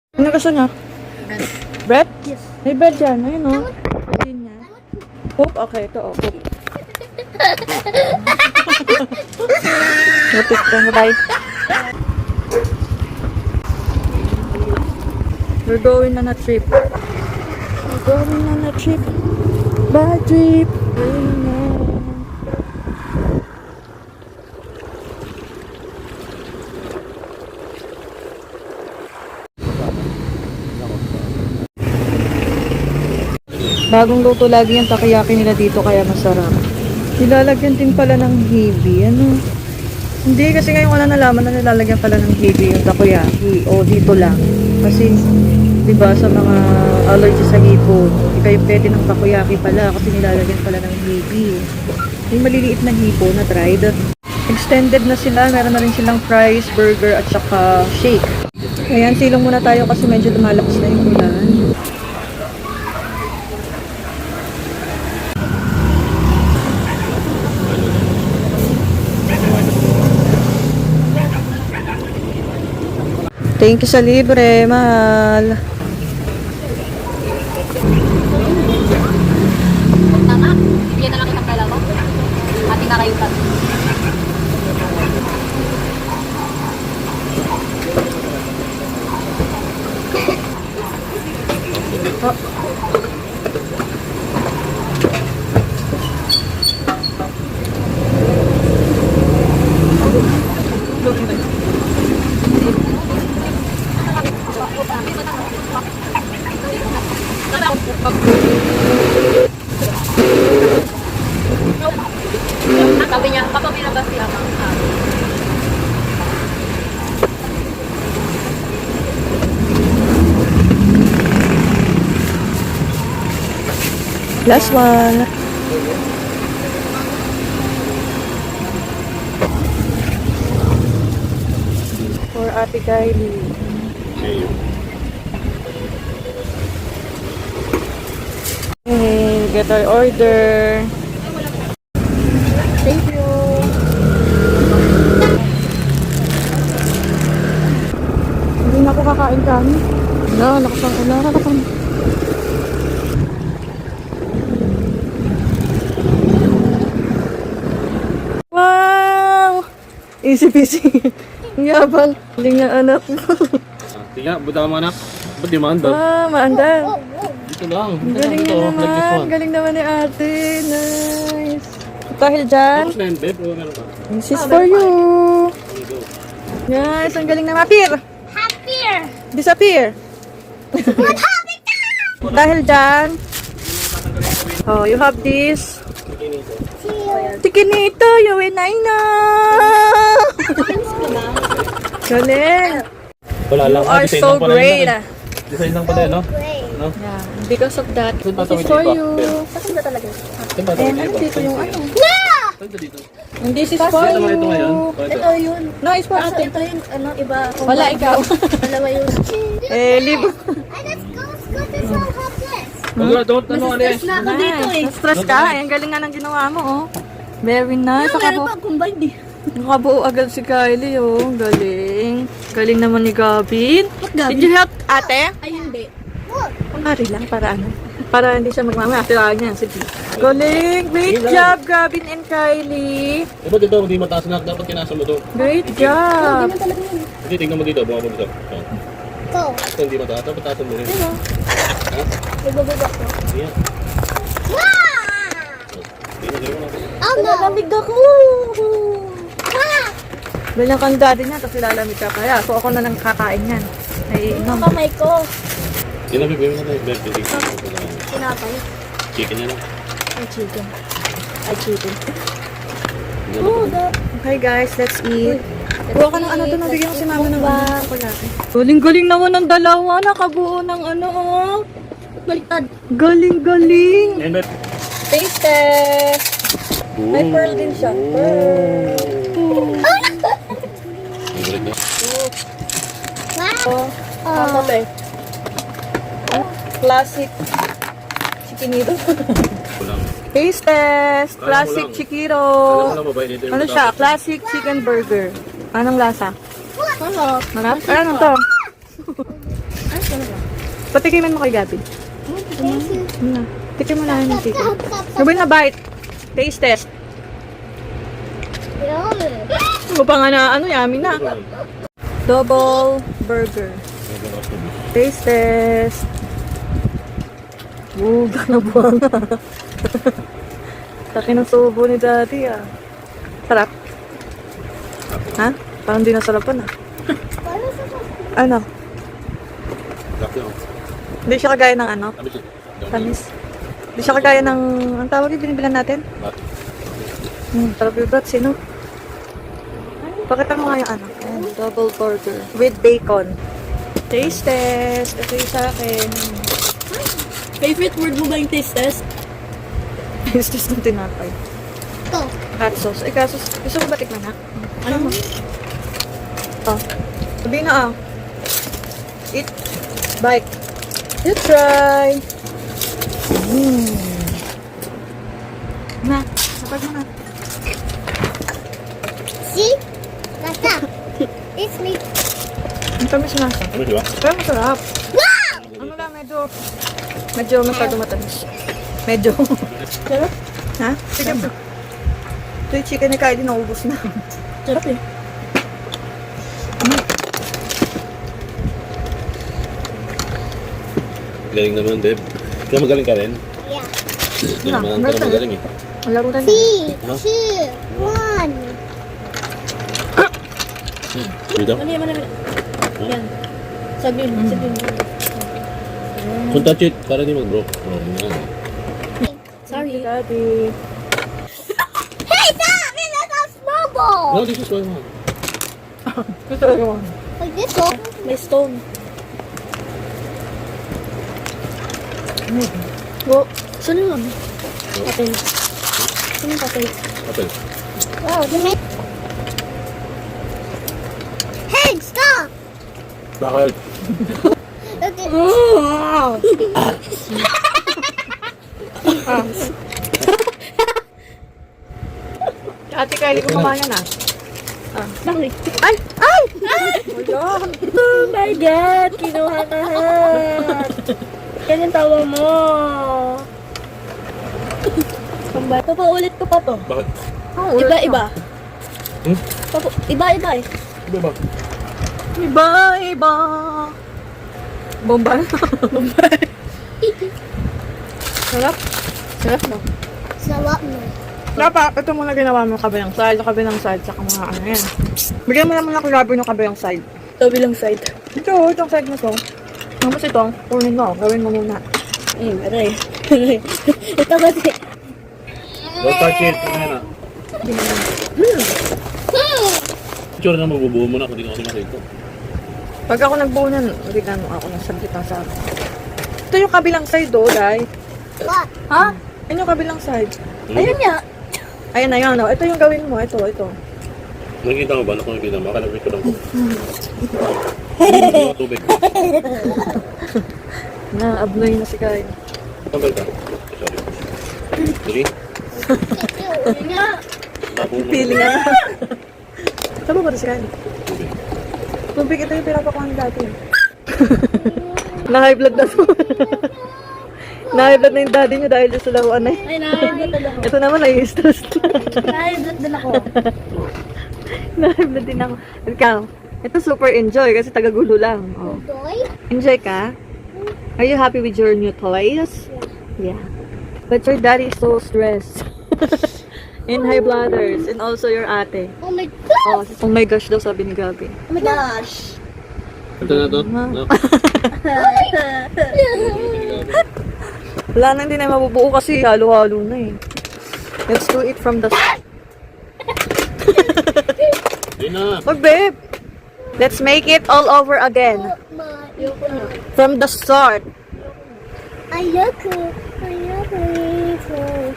Ano gusto niya? Bread? Yes. May bread yan. Ayun o. Bread niya. Poop? Okay, ito o. Poop. Lapit ka na tayo. We're going on a trip. We're going on a trip. Bad trip. Bagong luto lagi yung takoyaki nila dito kaya masarap. Nilalagyan din pala ng hibi. Ano? Hindi kasi ngayon wala nalaman na nilalagyan pala ng hibi yung takoyaki. O dito lang. Kasi diba sa mga allergy sa hipon, hindi kayo pwede ng takoyaki pala kasi nilalagyan pala ng hibi. Yung maliliit na hipon na dried. Extended na sila. Meron na rin silang fries, burger at saka shake. Ayan, silong muna tayo kasi medyo lumalakas na yung ulan. Thank you sa libre, mahal. Tama, bigyan na lang kitang dalawa. Ating nakayutan. Sabi niya, kapag binabas siya, Last one. For Ate Kylie. Okay, get our order. Thank you. Hindi na ako kakain kami. Lakas ang ulan. Wow! Easy peasy. Ang yabang. Hindi nga anak mo. Tiga, buta ka mga anak. Ba't di maandar? Maandar. Dito lang. Galing niya naman. Galing naman ni ate. Nice. Dahil dyan, Tapos na yun, babe. O, meron ka. this is for you. Yes, ang galing na appear. happier! Disappear. Dahil dyan, oh, you have this. Tikinito, you and I know. Galing. Wala lang. You are design so lang pala yun, great. no? Design lang pala yun, no? No? Yeah, because of that, Saan ba this is tawid for dito? you. Saan ba talaga? Saan ba And tawid dito yung ano. Saan ka dito? And this is for Ito you. ngayon. Ito yun. No, it's for ate. Ito yun, ano, iba. Wala, ikaw. Dalawa yun. Libo. Don't, ano eh. Stress na ako dito eh. Na-stress ka? Ang galing nga ng ginawa mo, oh. Very nice. Meron pa combined eh. Nakabuo agad si Kylie, oh. Galing. Galing naman ni Gavin. Gavin? Did you help ate? Ay, hindi. Pari lang, para ano. Para hindi siya magmamaya. Tirahan niya. Sige. Galing. Great job, Gavin and Kylie. Diba dito, hindi mataas na. Dapat kinasa mo to. Great job. Hindi, tingnan mo dito. Bunga mo dito. Go. Ito, hindi mataas. Dapat taas mo rin. Ha? Nagbababa ko. Ayan. Tingnan mo natin. Oh, nalamig ako. Ganyan kang daddy niya, tapos ilalamig ka kaya. So ako na lang kakain yan. Ay, Ang kamay ko. Yan na, bibigyan mo natin. Bebe, tingnan mo. Tinapay. Chicken yan lang. Ay, chicken. Ay, chicken. Tingnan mo. Okay guys, let's eat. Buwa ka ng ano doon, nabigyan ko si mama ng chocolate. Galing-galing naman ng dalawa, nakabuo ng ano, oh. Baliktad. Galing-galing. Ayan, Bebe. Taste test. May pearl din siya. Pearl. Favorite na. Ano ba eh? Classic chikinito. Kulang. Taste test. Classic Alam mo chikiro. lang, babae dito yung Ano mataas. siya? Classic chicken burger. Anong lasa? Ano? Marap? Ano to? Patikiman mo kay Gabi. Na. Tikim mo na yung tikim. Gawin na bite. Taste test. Ano pa nga na, ano, yummy na. Double burger. Taste test. Gana buwanga. Taki ng subo ni Daddy, ah. Sarap. Ha? Parang di nasarapan, ah. Ano? Laki oh. Hindi siya kagaya ng ano? Tamis eh. Tamis. Hindi siya kagaya ng, ang tawag yung binibilan natin? Bat. Sarap yung brats, no? Pakita mo nga yung ano. Ayan, double burger. With bacon. Taste test. Ito yung sa akin. Favorite word mo ba yung taste test? Taste test ng tinapay. Ito. Hot sauce. Ay, kasos. Gusto mo ba tikman na? Ano mo? Oh. Sabihin na, ah. Eat. Bite. You try. Na. Napag mo na. See? Nasa. It's me. Ang tamis na siya. Tamis diba? Pero masarap. Ano lang, medyo masyado matamis. Medyo. Sarap. Ha? Sige bro. Ito yung chicken ni Kylie, naubos na. Sarap eh. Galing naman, Deb. Kaya magaling ka rin. Yeah. Hindi naman ka na magaling eh. Malaro na. 3, 2, 1. Dito. Mali. Yan. Sagin. Kung touch it, para di mag-bro. Oh, yan. Sorry. Daddy. Hey, stop! It's a small ball. No, this is why man. Gusto ko mo. Like this one. May stone. Go. Saan yun? Papel. Saan yung papel? Apple. Wow, the head. Hey, stop! Bakit? Okay. Ate Kylie, kumakain na. Bakit? Ay! Ay! Wala. Oh my God! Kinuha na lahat! Yan yung tawa mo! Papaulit ko pa to. Bakit? Iba-iba. Hmm? Iba-iba eh. Iba ba? Iba. Bomba. Sarap. Sarap no? Sarap mo. Dapat, ito muna ginawa mo kabilang side, saka mga ano yan. Bigyan mo naman ako gabi ng kabilang side. Ito bilang side. Itong side na to. Tapos ito, kunin mo, gawin mo muna. Aray. Ito kasi. Don't touch it. Ano yan ah? Itsura na magbubuo mo na kung di ka kasi makita. Pag ako nagbuo niyan, bigyan mo ako ng sabitan sa akin. Ito yung kabilang side, oh, Day. What? Ha? Yan yung kabilang side. Ayun nga. Ayan na yun, no? Ito yung gawin mo, ito. Nakikita mo ba? Naku nakikita mo. Makalapit ko lang ko. Hindi ako tubig. Na-abnoy na si Kyle. Tambal ka. Sorry. Sige. Ayun nga. Tapo mo. Feeling na. Tama ba ito si Kyle? Tubig. Tubig, ito yung pinapakuha ni dati. Na-high blood na to. Na-high blood na yung daddy niya dahil sa laruan na yun. Ay, nakahibot ako. Ito naman, nai-stress na. Nakahibot din ako. Na-high blood din ako. Ikaw, ito super enjoy kasi tagagulo lang. Oh. Boy? Enjoy ka? Are you happy with your new toys? Yeah. But your daddy is so stressed. And high bladders. And also your ate. Oh my god! Oh my gosh daw sabi ni Gabi. Oh my gosh! Ito na to. No? Wala na, hindi na mabubuo kasi halo-halo na eh. Let's do it from the start. Hindi na. Oh, babe! Let's make it all over again. From the start. Ayoko.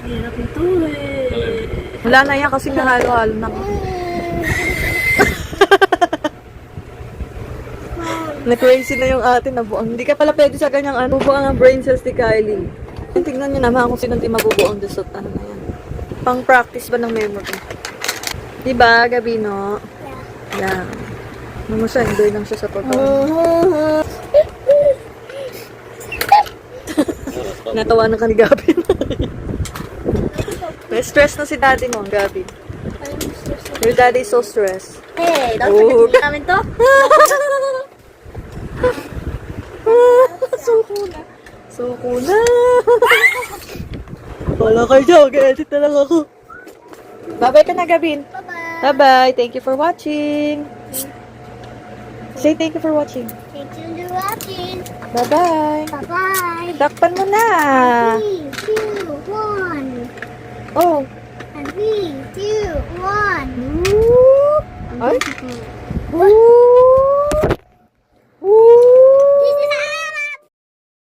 Hirap ito eh. Wala na yan kasi nahalo-halo na. Na-crazy na yung ate na buang. Hindi ka pala pwede sa ganyang ano. Buang ang brain cells ni Kylie. Tingnan niyo naman kung sino hindi mabubuo ang dessert. Ano na yan. Pang practice ba ng memory? Diba, Gabino? Yeah. Ano mo siya, enjoy lang siya sa pagkain. Natawanan ka ni Gabin. May stress na si daddy mo, Gabin. Your daddy is so stressed. Hey, dapat Oh. pagkakulin namin to. Suko na. Suko na. Wala kayo dyan. Mag-edit na lang ako. Bye-bye ka na, Gabin. Bye-bye. Bye-bye. Thank you for watching. Say thank you for watching. Thank you for watching. Bye-bye. Bye-bye. Takpan mo na. 3, 2, 1. Oh. And 3, 2, 1. Ay. Woo.